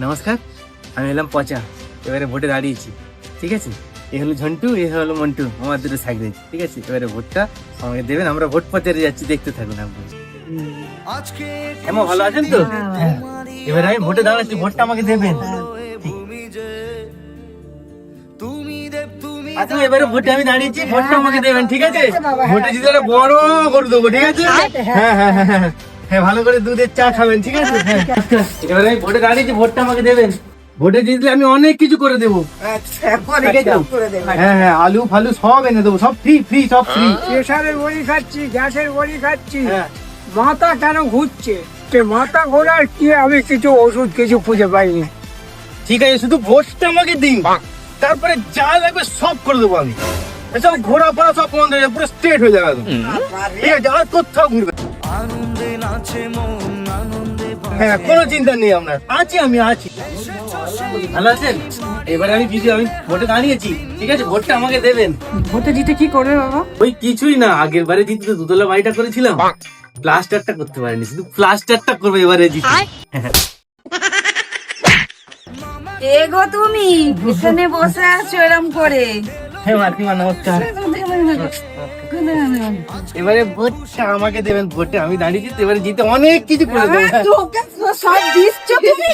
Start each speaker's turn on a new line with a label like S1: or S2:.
S1: নমস্কার, আমি এলাম পচা, এবারে ভোটে দাঁড়িয়েছি। ঠিক আছে, এ হলো ঝন্টু, এ হলো মন্টু, আমার দুটো সাইকেল। ঠিক আছে, এবারে ভোটটা আমাকে দেবেন, আমরা ভোট প্রচারে যাচ্ছি, দেখতে থাকুন আপনি। এমন ভালো আছেন তো? এবারে আমি ভোটে দাঁড়াচ্ছি, ভোটটা আমাকে দেবেন। আচ্ছা, এবারে ভোটে আমি দাঁড়িয়েছি, ভোটটা আমাকে দেবেন। ঠিক আছে, ভোটে জিতে একটা বড় করে দেবো। ঠিক আছে, হ্যাঁ হ্যাঁ হ্যাঁ হ্যাঁ হ্যাঁ, ভালো করে দুধের চা খাবেন। ঠিক আছে, হ্যাঁ। এবারে আমি ভোটে দাঁড়িয়েছি, ভোটটা আমাকে দেবেন। ভোটে জিতলে আমি অনেক কিছু করে দেবো। হ্যাঁ হ্যাঁ, আলু ফালু সব এনে দেবো, সব ফ্রি ফ্রি, সব ফ্রি।
S2: প্রেশারের বড়ি খাচ্ছি, গ্যাসের বড়ি খাচ্ছি, মাথা কেন ঘুরছে? মাথা ঘোরার কি আমি কিছু ওষুধ কিছু খুঁজে পাইনি।
S1: ঠিক আছে, শুধু ভোটটা আমাকে দিন, তারপরে যা লাগবে সব করে দেবো আমি। এসব ঘোরা ফোরা সব বন্ধ হয়ে যাবে, পুরো স্ট্রেট হয়ে যাবে একদম। ঠিক আছে, আর কোথাও ঘুরবে। হ্যাঁ, কোনো চিন্তা নেই আপনার, আছি, আমি আছি। ভালো আছেন? এবারে আমি ভোটে দাঁড়িয়েছি। ঠিক আছে, ভোটটা আমাকে দেবেন।
S2: ভোটে জিতে কি করবে বাবা?
S1: ওই কিছুই না, আগের বারে জিতে তো দুতলা বাড়িটা করেছিলাম, প্লাস্টারটা করতে পারিনি, শুধু প্লাস্টারটা করবে এবারে জিতে।
S3: এগো তুমি এখানে বসে আছো এরম করে।
S1: হ্যাঁ মাতৃমা, নমস্কার। এবারে ভোটটা আমাকে দেবেন, ভোটে আমি দাঁড়িয়েছি তো, এবারে জিতে অনেক কিছু করে দেবো।
S3: তোকে সব দিচ্ছ তুমি।